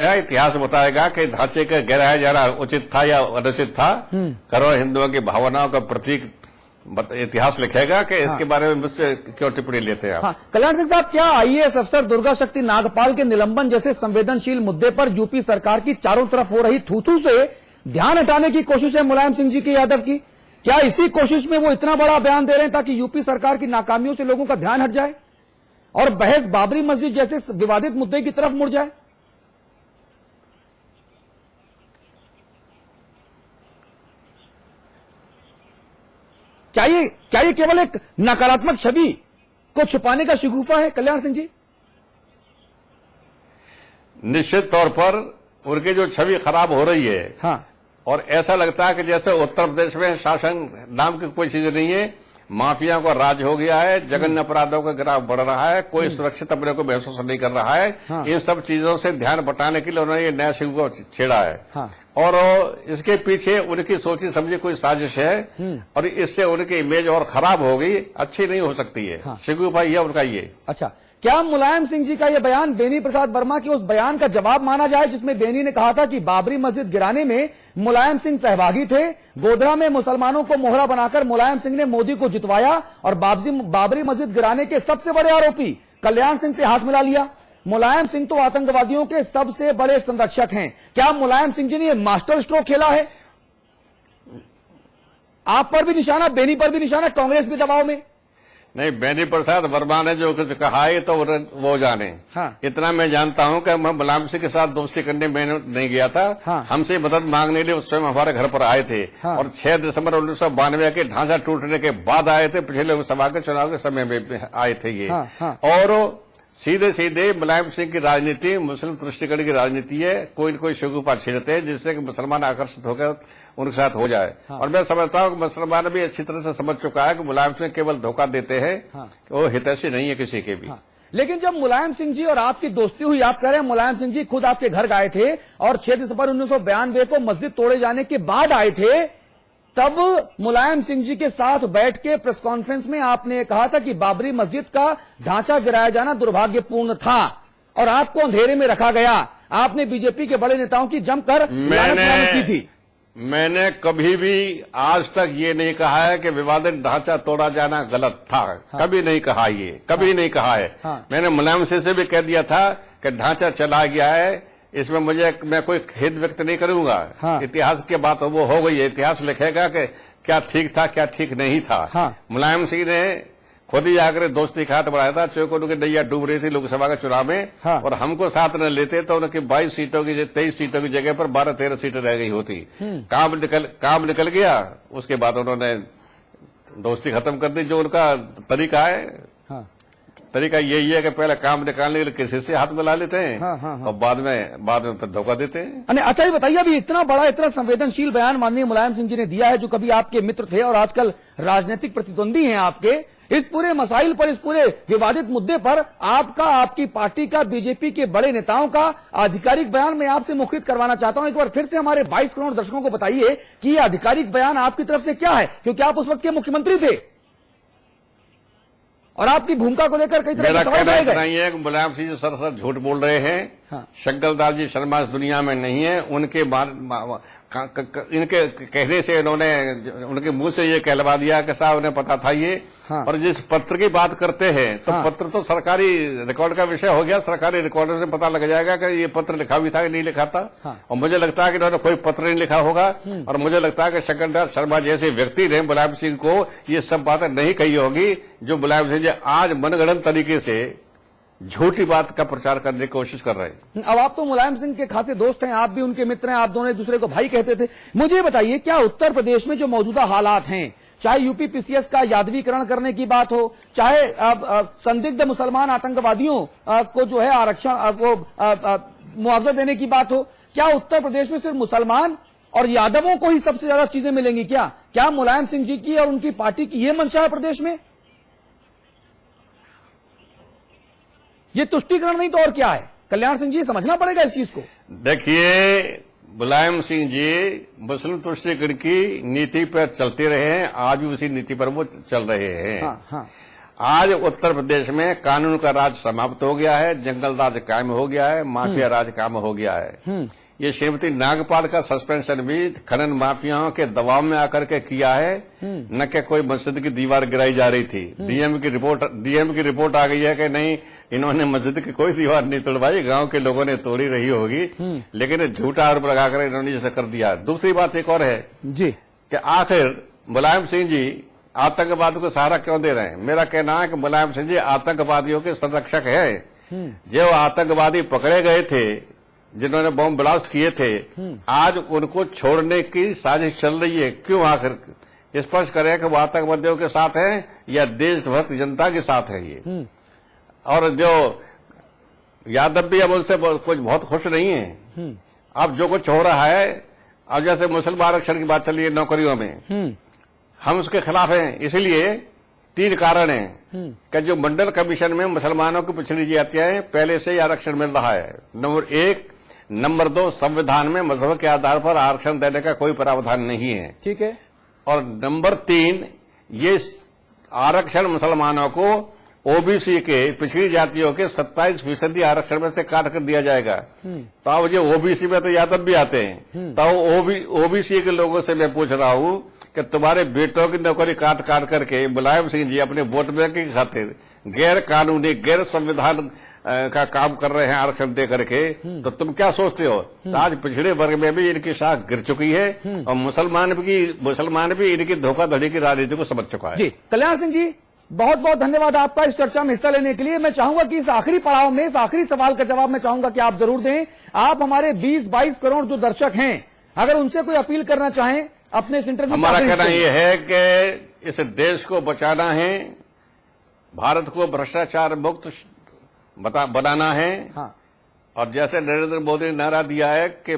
इतिहास बताएगा कि ढांचे का गिराया जाना उचित था या अनुचित था। करोड़ों हिंदुओं की भावनाओं का प्रतीक इतिहास लिखेगा कि इसके बारे में मुझसे क्यों टिप्पणी लेते हैं आप। कल्याण सिंह साहब, क्या आईएएस अफसर दुर्गा शक्ति नागपाल के निलंबन जैसे संवेदनशील मुद्दे पर यूपी सरकार की चारों तरफ हो रही थू-थू से ध्यान हटाने की कोशिश है मुलायम सिंह जी की, यादव की? क्या इसी कोशिश में वो इतना बड़ा बयान दे रहे हैं ताकि यूपी सरकार की नाकामियों से लोगों का ध्यान हट जाए और बहस बाबरी मस्जिद जैसे विवादित मुद्दे की तरफ मुड़ जाए? क्या ये केवल एक नकारात्मक छवि को छुपाने का शिगुफा है कल्याण सिंह जी? निश्चित तौर पर उनकी जो छवि खराब हो रही है, हाँ, और ऐसा लगता है कि जैसे उत्तर प्रदेश में शासन नाम की कोई चीज नहीं है, माफिया का राज हो गया है, जघन्य अपराधों का गिराव बढ़ रहा है, कोई सुरक्षित अपने को महसूस नहीं कर रहा है। हाँ। इन सब चीजों से ध्यान बटाने के लिए उन्होंने ये नया शिव को छेड़ा है। हाँ। और इसके पीछे उनकी सोची समझी कोई साजिश है और इससे उनकी इमेज और खराब होगी, अच्छी नहीं हो सकती है। हाँ। शिगू भाई है उनका ये। अच्छा, क्या मुलायम सिंह जी का यह बयान बेनी प्रसाद वर्मा के उस बयान का जवाब माना जाए जिसमें बेनी ने कहा था कि बाबरी मस्जिद गिराने में मुलायम सिंह सहभागी थे, गोधरा में मुसलमानों को मोहरा बनाकर मुलायम सिंह ने मोदी को जितवाया और बाबरी मस्जिद गिराने के सबसे बड़े आरोपी कल्याण सिंह से हाथ मिला लिया? मुलायम सिंह तो आतंकवादियों के सबसे बड़े संरक्षक हैं। क्या मुलायम सिंह जी ने यह मास्टर स्ट्रोक खेला है? आप पर भी निशाना, बेनी पर भी निशाना, कांग्रेस भी दबाव में? नहीं, बेनी प्रसाद वर्मा ने जो कुछ कहा है तो वो जाने। हाँ। इतना मैं जानता हूं कि मैं मुलायम सिंह के साथ दोस्ती करने में नहीं गया था। हाँ। हमसे मदद मांगने के लिए उस समय हमारे घर पर आए थे। हाँ। और 6 दिसंबर 1992 के ढांचा टूटने के बाद आए थे, पिछले लोकसभा के चुनाव के समय में आए थे ये। हाँ। हाँ। और सीधे सीधे मुलायम सिंह की राजनीति मुस्लिम तुष्टिकरण की राजनीति है, कोई न कोई शगुफा छेड़ते हैं जिससे कि मुसलमान आकर्षित होकर उनके साथ हो जाए। हाँ। और मैं समझता हूं कि मुसलमान भी अच्छी तरह से समझ चुका है कि मुलायम सिंह केवल धोखा देते हैं। हाँ। कि वो हितैषी नहीं है किसी के भी। हाँ। लेकिन जब मुलायम सिंह जी और आपकी दोस्ती हुई, आप कह रहे हैं मुलायम सिंह जी खुद आपके घर गए थे और 6 दिसंबर 1992 को मस्जिद तोड़े जाने के बाद आए थे, तब मुलायम सिंह जी के साथ बैठ के प्रेस कॉन्फ्रेंस में आपने कहा था कि बाबरी मस्जिद का ढांचा गिराया जाना दुर्भाग्यपूर्ण था और आपको अंधेरे में रखा गया। आपने बीजेपी के बड़े नेताओं की जमकर लानत की थी। मैंने कभी भी आज तक ये नहीं कहा है कि विवादित ढांचा तोड़ा जाना गलत था। हाँ। कभी नहीं कहा, ये कभी हाँ। नहीं कहा है। हाँ। मैंने मुलायम सिंह से भी कह दिया था कि ढांचा चला गया है, इसमें मैं कोई खेद व्यक्त नहीं करूंगा। हाँ। इतिहास की बात वो हो गई है, इतिहास लिखेगा कि क्या ठीक था क्या ठीक नहीं था। हाँ। मुलायम सिंह ने खुद ही आकर दोस्ती का हाथ बढ़ाया था, चूंकि उनकी नैया डूब रही थी लोकसभा के चुनाव में। हाँ। और हमको साथ न लेते तो उनकी 22 सीटों की 23 सीटों की जगह पर 12-13 सीटें रह गई होती। काम निकल गया, उसके बाद उन्होंने दोस्ती खत्म कर दी। जो उनका तरीका है, हाँ। तरीका यही है कि पहले काम निकालने के लिए किसी से हाथ मिला लेते हैं। हाँ, हाँ, हाँ। और बाद में फिर धोखा देते हैं। अच्छा, ये बताइए, अभी इतना बड़ा इतना संवेदनशील बयान माननीय मुलायम सिंह जी ने दिया है, जो कभी आपके मित्र थे और आजकल राजनीतिक प्रतिद्वंदी हैं आपके, इस पूरे मसाइल पर, इस पूरे विवादित मुद्दे पर आपका, आपकी पार्टी का, बीजेपी के बड़े नेताओं का आधिकारिक बयान मैं आपसे मुखरित करवाना चाहता हूं। एक बार फिर से हमारे 22 करोड़ दर्शकों को बताइए कि यह आधिकारिक बयान आपकी तरफ से क्या है, क्योंकि आप उस वक्त के मुख्यमंत्री थे और आपकी भूमिका को लेकर कई तरह के सवाल उठाए गए। नहीं है कि मुलायम सिंह जी सरासर झूठ बोल रहे हैं। हाँ। शंकरदास जी शर्मा इस दुनिया में नहीं है। इनके कहने से उनके मुंह से ये कहलवा दिया कि साहब उन्हें पता था ये। हाँ। और जिस पत्र की बात करते हैं तो हाँ। पत्र तो सरकारी रिकॉर्ड का विषय हो गया, सरकारी रिकॉर्ड से पता लग जाएगा कि ये पत्र लिखा भी था कि नहीं लिखा था। हाँ। और मुझे लगता है कि इन्होंने कोई पत्र नहीं लिखा होगा। और मुझे लगता है कि शंकरदास शर्मा जैसे व्यक्ति ने मुलायम सिंह को ये सब बातें नहीं कही होगी जो मुलायम सिंह जी आज मनगढ़ंत तरीके से झूठी बात का प्रचार करने की कोशिश कर रहे हैं। अब आप तो मुलायम सिंह के खासे दोस्त हैं, आप भी उनके मित्र हैं, आप दोनों एक दूसरे को भाई कहते थे। मुझे बताइए, क्या उत्तर प्रदेश में जो मौजूदा हालात हैं, चाहे यूपी पीसीएस का यादवीकरण करने की बात हो, चाहे संदिग्ध मुसलमान आतंकवादियों को जो है आरक्षण वो मुआवजा देने की बात हो, क्या उत्तर प्रदेश में सिर्फ मुसलमान और यादवों को ही सबसे ज्यादा चीजें मिलेंगी? क्या मुलायम सिंह जी की और उनकी पार्टी की ये मंशा है प्रदेश में? ये तुष्टीकरण नहीं तो और क्या है? कल्याण सिंह जी, समझना पड़ेगा इस चीज को। देखिए, मुलायम सिंह जी मुस्लिम तुष्टीकरण की नीति पर चलते रहे हैं, आज भी उसी नीति पर वो चल रहे हैं। हाँ, हाँ। आज उत्तर प्रदेश में कानून का राज समाप्त हो गया है, जंगल राज कायम हो गया है, माफिया राज कायम हो गया है। ये श्रीमती नागपाल का सस्पेंशन भी खनन माफियाओं के दबाव में आकर के किया है, न कि कोई मस्जिद की दीवार गिराई जा रही थी। डीएम की रिपोर्ट आ गई है कि नहीं, इन्होंने मस्जिद की कोई दीवार नहीं तोड़वाई, गांव के लोगों ने तोड़ी रही होगी, लेकिन झूठा आरोप लगाकर इन्होंने जैसे कर दिया। दूसरी बात एक और है जी कि आखिर मुलायम सिंह जी आतंकवाद को सहारा क्यों दे रहे हैं। मेरा कहना है कि मुलायम सिंह जी आतंकवादियों के संरक्षक है। जो आतंकवादी पकड़े गए थे, जिन्होंने बम ब्लास्ट किए थे, आज उनको छोड़ने की साजिश चल रही है। क्यों? आखिर स्पष्ट करें कि वो आतंकवादियों के साथ है या देशभक्त जनता के साथ है ये। और जो यादव भी अब उनसे कुछ बहुत खुश नहीं है। अब जो कुछ हो रहा है, अब जैसे मुसलमान आरक्षण की बात चली है नौकरियों में, हम उसके खिलाफ हैं। इसलिए 3 कारण हैं कि जो मंडल कमीशन में मुसलमानों की पिछड़ी जातियां पहले से ही आरक्षण मिल रहा है, नंबर 1। नंबर 2, संविधान में मजहब के आधार पर आरक्षण देने का कोई प्रावधान नहीं है। ठीक है। और नंबर 3, ये आरक्षण मुसलमानों को ओबीसी के पिछड़ी जातियों के 27% आरक्षण में से काट कर दिया जाएगा। तो अब जो ओबीसी में तो यादव भी आते हैं, तो ओबीसी के लोगों से मैं पूछ रहा हूं कि तुम्हारे बेटों की नौकरी काट करके मुलायम सिंह जी अपने वोट बैंक की खातिर गैर कानूनी, गैर संविधान का काम कर रहे हैं आरक्षण दे करके, तो तुम क्या सोचते हो? तो आज पिछड़े वर्ग में भी इनकी शाख गिर चुकी है और मुसलमान भी इनकी धोखाधड़ी की राजनीति को समझ चुका है। जी, कल्याण सिंह जी, बहुत बहुत धन्यवाद आपका इस चर्चा में हिस्सा लेने के लिए। मैं चाहूंगा कि इस आखिरी पड़ाव में, इस आखिरी सवाल का जवाब मैं चाहूंगा कि आप जरूर दें। आप हमारे 20-22 करोड़ जो दर्शक हैं, अगर उनसे कोई अपील करना चाहें अपने इस इंटरव्यू, हमारा कहना यह है कि इस देश को बचाना है, भारत को भ्रष्टाचार मुक्त बनाना है। हाँ। और जैसे नरेंद्र मोदी ने नारा दिया है कि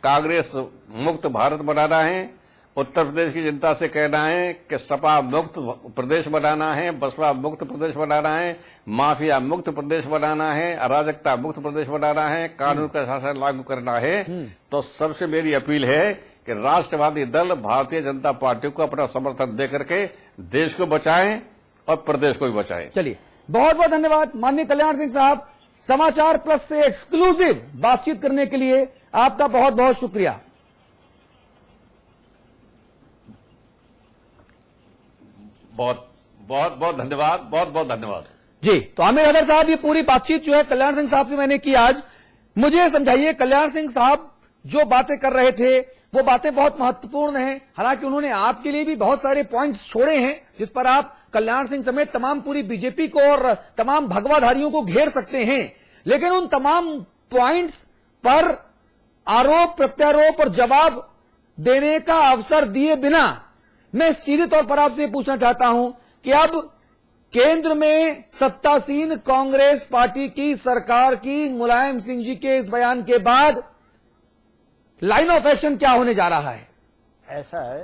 कांग्रेस मुक्त भारत बनाना है, उत्तर प्रदेश की जनता से कहना है कि सपा मुक्त प्रदेश बनाना है, बसपा मुक्त प्रदेश बनाना है, माफिया मुक्त प्रदेश बनाना है, अराजकता मुक्त प्रदेश बनाना है, कानून का शासन लागू करना है। तो सबसे मेरी अपील है कि राष्ट्रवादी दल भारतीय जनता पार्टी को अपना समर्थन देकर के देश को बचाएं और प्रदेश को भी बचाएं। चलिए, बहुत बहुत धन्यवाद माननीय कल्याण सिंह साहब। समाचार प्लस से एक्सक्लूसिव बातचीत करने के लिए आपका बहुत बहुत शुक्रिया। बहुत बहुत बहुत धन्यवाद, बहुत बहुत धन्यवाद जी। तो आमिर हैदर साहब, ये पूरी बातचीत जो है कल्याण सिंह साहब से मैंने की आज। मुझे समझाइए, कल्याण सिंह साहब जो बातें कर रहे थे वो बातें बहुत महत्वपूर्ण हैं। हालांकि उन्होंने आपके लिए भी बहुत सारे पॉइंट्स छोड़े हैं जिस पर आप कल्याण सिंह समेत तमाम पूरी बीजेपी को और तमाम भगवाधारियों को घेर सकते हैं, लेकिन उन तमाम पॉइंट्स पर आरोप प्रत्यारोप और जवाब देने का अवसर दिए बिना मैं सीधे तौर पर आपसे पूछना चाहता हूं कि अब केंद्र में सत्तासीन कांग्रेस पार्टी की सरकार की मुलायम सिंह जी के इस बयान के बाद लाइन ऑफ एक्शन क्या होने जा रहा है? ऐसा है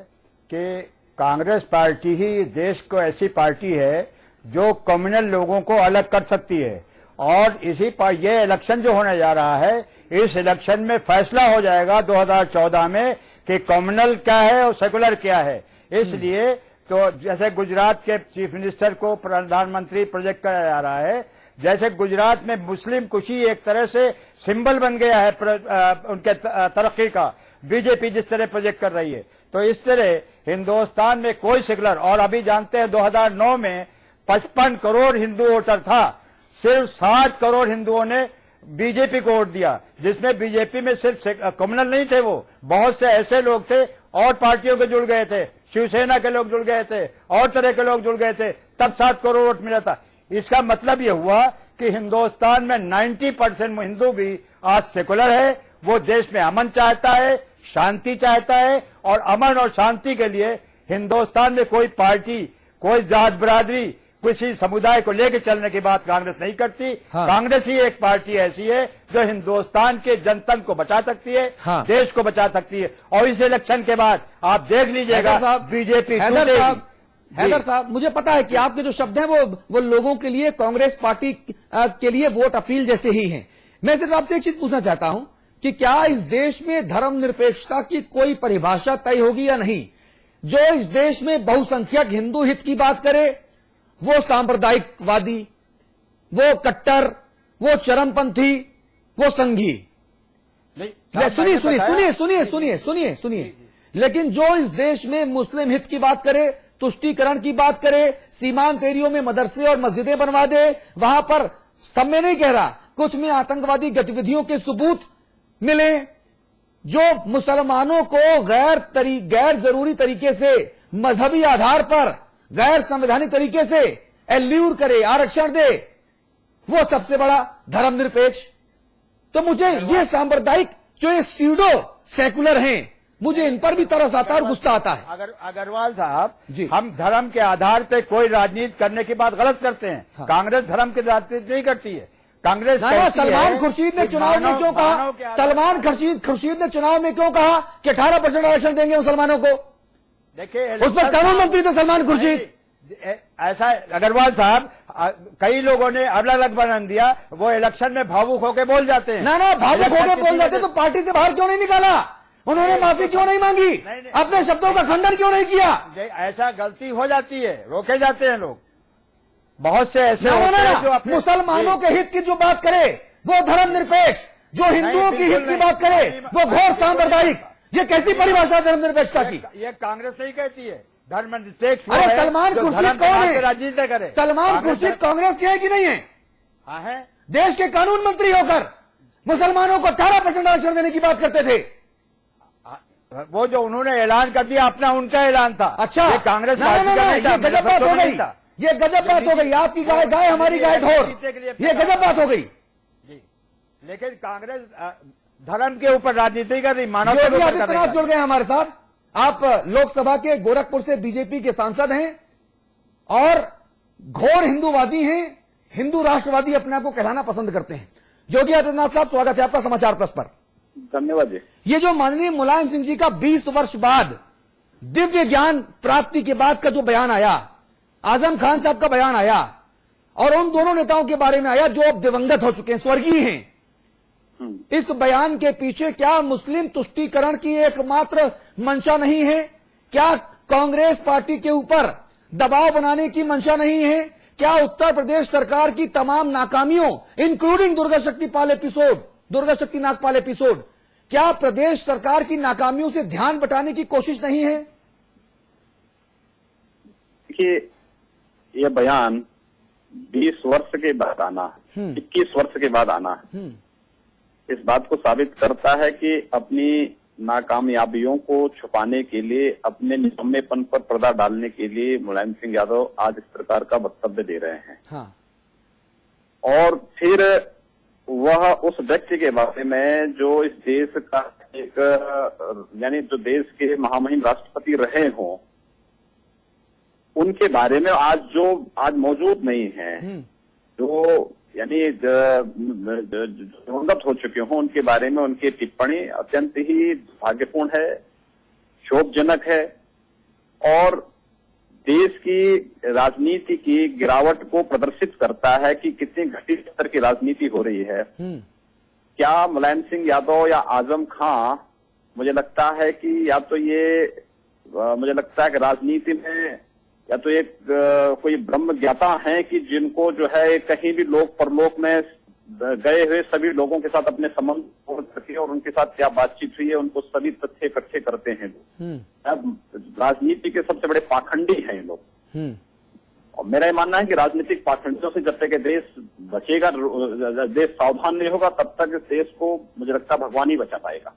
कि कांग्रेस पार्टी ही देश को ऐसी पार्टी है जो कम्युनल लोगों को अलग कर सकती है। और इसी पर ये इलेक्शन जो होने जा रहा है, इस इलेक्शन में फैसला हो जाएगा 2014 में कि कम्युनल क्या है और सेकुलर क्या है। इसलिए तो जैसे गुजरात के चीफ मिनिस्टर को प्रधानमंत्री प्रोजेक्ट कराया जा रहा है, जैसे गुजरात में मुस्लिम कुशी एक तरह से सिंबल बन गया है उनके तरक्की का, बीजेपी जिस तरह प्रोजेक्ट कर रही है, तो इस तरह हिंदुस्तान में कोई सेकुलर। और अभी जानते हैं 2009 में 55 करोड़ हिंदू वोटर था, सिर्फ 60 करोड़ हिंदुओं ने बीजेपी को वोट दिया, जिसमें बीजेपी में सिर्फ कम्युनल नहीं थे, वो बहुत से ऐसे लोग थे और पार्टियों के जुड़ गए थे, शिवसेना के लोग जुड़ गए थे और तरह के लोग जुड़ गए थे, तब 7 करोड़ वोट मिला था। इसका मतलब यह हुआ कि हिंदुस्तान में 90% हिंदू भी आज सेकुलर है। वो देश में अमन चाहता है, शांति चाहता है, और अमन और शांति के लिए हिंदुस्तान में कोई पार्टी, कोई जात बिरादरी, किसी समुदाय को लेकर चलने की बात कांग्रेस नहीं करती। हाँ। कांग्रेस ही एक पार्टी ऐसी है जो हिंदुस्तान के जनतंत्र को बचा सकती है। हाँ। देश को बचा सकती है। और इस इलेक्शन के बाद आप देख लीजिएगा बीजेपी। हैदर साहब, मुझे पता है कि आपके जो शब्द हैं वो लोगों के लिए, कांग्रेस पार्टी के लिए वोट अपील जैसे ही हैं। मैं सिर्फ आपसे एक चीज पूछना चाहता हूं कि क्या इस देश में धर्मनिरपेक्षता की कोई परिभाषा तय होगी या नहीं, जो इस देश में बहुसंख्यक हिंदू हित की बात करे वो सांप्रदायिकवादी, वो कट्टर, वो चरमपंथी, वो संघी। सुनिए, लेकिन जो इस देश में मुस्लिम हित की बात करे, तुष्टीकरण की बात करे, सीमांत एरियो में मदरसे और मस्जिदें बनवा दे, वहां पर सब में नहीं कह रहा, कुछ में आतंकवादी गतिविधियों के सबूत मिले, जो मुसलमानों को गैर जरूरी तरीके से, मजहबी आधार पर, गैर संवैधानिक तरीके से एल्यूर करे, आरक्षण दे, वो सबसे बड़ा धर्मनिरपेक्ष। तो मुझे ये सांप्रदायिक जो ये सीडो सेकुलर हैं, मुझे इन पर भी तरस आता है और गुस्सा आता है। अग्रवाल साहब, हम धर्म के आधार पे कोई राजनीति करने की बात गलत करते हैं। हाँ। कांग्रेस धर्म की राजनीति नहीं करती है। कांग्रेस सलमान खुर्शीद ने चुनाव में क्यों कहा, सलमान खुर्शीद ने चुनाव में क्यों कहा कि 18% आरक्षण देंगे मुसलमानों को? देखिए, उस पर कानून मंत्री थे सलमान खुर्शीद। ऐसा अग्रवाल साहब, कई लोगों ने अलग अलग बयान दिया, वो इलेक्शन में भावुक होकर बोल जाते हैं। ना भावुक होकर बोल जाते तो पार्टी से बाहर क्यों नहीं निकाला? उन्होंने माफी क्यों नहीं मांगी? अपने शब्दों का खंडन क्यों नहीं किया? ऐसा गलती हो जाती है, रोके जाते हैं लोग। बहुत से ऐसे होते हैं जो अपने मुसलमानों के हित की जो बात करे वो धर्मनिरपेक्ष, जो हिंदुओं की हित की बात करे वो घोर सांप्रदायिक। ये कैसी परिभाषा धर्मनिरपेक्षता की? ये कांग्रेस नहीं कहती है धर्मनिरपेक्ष। अरे सलमान खुर्शीद कौन है? राजनीति करे। सलमान खुर्शीद कांग्रेस के है कि नहीं है? हाँ है। देश के कानून मंत्री होकर मुसलमानों को 18% आरक्षण देने की बात करते थे। वो जो उन्होंने ऐलान कर दिया अपना, उनका ऐलान था। अच्छा, ये कांग्रेस पार्टी का नहीं था। ये गजब बात हो गई, ये गजब बात हो गई। आपकी गाय हमारी गाय ढोर, ये गजब बात हो गई। जी, लेकिन कांग्रेस धर्म के ऊपर राजनीति कर रही, मानवता योगी आदित्यनाथ जुड़ गए हमारे साथ। आप लोकसभा के गोरखपुर से बीजेपी के सांसद हैं और घोर हिंदूवादी हैं, हिंदू राष्ट्रवादी अपने आप को कहलाना पसंद करते हैं। योगी आदित्यनाथ साहब, स्वागत है आपका समाचार प्लस पर। धन्यवाद जी। ये जो माननीय मुलायम सिंह जी का 20 वर्ष बाद दिव्य ज्ञान प्राप्ति के बाद का जो बयान आया, आजम खान साहब का बयान आया और उन दोनों नेताओं के बारे में आया जो अब दिवंगत हो चुके हैं, स्वर्गीय हैं, इस बयान के पीछे क्या मुस्लिम तुष्टीकरण की एकमात्र मंशा नहीं है? क्या कांग्रेस पार्टी के ऊपर दबाव बनाने की मंशा नहीं है? क्या उत्तर प्रदेश सरकार की तमाम नाकामियों, इंक्लूडिंग दुर्गा शक्ति नागपाल एपिसोड, क्या प्रदेश सरकार की नाकामियों से ध्यान बटाने की कोशिश नहीं है? देखिए, यह बयान 20 वर्ष के बाद आना, 21 वर्ष के बाद आना, इस बात को साबित करता है कि अपनी नाकामयाबियों को छुपाने के लिए, अपने निकम्मेपन पर पर्दा डालने के लिए मुलायम सिंह यादव आज इस प्रकार का वक्तव्य दे रहे हैं। हाँ। और फिर वह उस व्यक्ति के बारे में जो इस देश का एक, यानी जो देश के महामहिम राष्ट्रपति रहे हों, उनके बारे में आज मौजूद नहीं है, जो यानी दिवंगत हो चुके हों, उनके बारे में उनकी टिप्पणी अत्यंत ही दुर्भाग्यपूर्ण है, शोभजनक है और देश की राजनीति की गिरावट को प्रदर्शित करता है कि कितनी घटित स्तर की राजनीति हो रही है। क्या मुलायम सिंह यादव या आजम खां, मुझे लगता है कि या तो ये मुझे लगता है कि राजनीति में या तो एक कोई ब्रह्म ज्ञाता हैं कि जिनको जो है कहीं भी लोक परलोक में गए हुए सभी लोगों के साथ अपने संबंध करके और उनके साथ क्या बातचीत हुई है उनको सभी तथ्य इकट्ठे करते हैं। अब राजनीति के सबसे बड़े पाखंडी हैं ये लोग। और मेरा ये मानना है कि राजनीतिक पाखंडियों से जब तक देश बचेगा, देश सावधान नहीं होगा, तब तक देश को मुझे लगता है भगवान ही बचा पाएगा।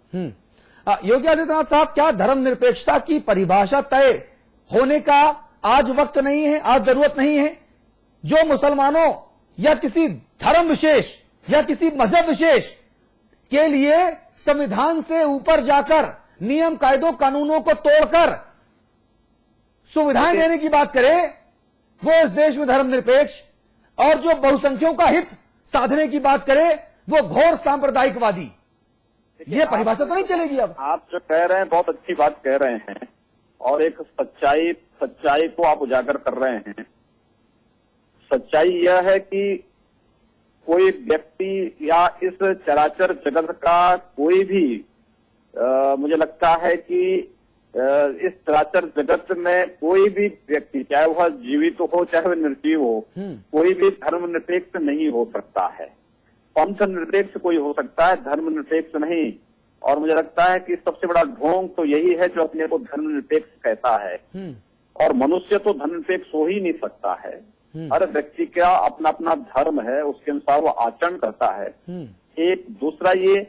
योगी आदित्यनाथ साहब, क्या धर्मनिरपेक्षता की परिभाषा तय होने का आज वक्त नहीं है, आज जरूरत नहीं है? जो मुसलमानों या किसी धर्म विशेष या किसी मजहब विशेष के लिए संविधान से ऊपर जाकर नियम कायदों कानूनों को तोड़कर सुविधाएं देने की बात करे, वो इस देश में धर्मनिरपेक्ष, और जो बहुसंख्यों का हित साधने की बात करे वो घोर सांप्रदायिकवादी। ये परिभाषा तो नहीं चलेगी। अब आप जो कह रहे हैं बहुत अच्छी बात कह रहे हैं और एक सच्चाई को आप उजागर कर रहे हैं। सच्चाई यह है कि कोई व्यक्ति या इस चराचर जगत का कोई भी मुझे लगता है कि इस चराचर जगत में कोई भी व्यक्ति, चाहे वह जीवित हो चाहे वह निर्जीव हो, कोई भी धर्मनिरपेक्ष नहीं हो सकता है। पंथ निरपेक्ष कोई हो सकता है, धर्मनिरपेक्ष नहीं। और मुझे लगता है कि सबसे बड़ा ढोंग तो यही है जो अपने को धर्मनिरपेक्ष कहता है। और मनुष्य तो धर्मनिरपेक्ष हो ही नहीं सकता है। हर व्यक्ति का अपना अपना धर्म है, उसके अनुसार वो आचरण करता है। एक दूसरा, ये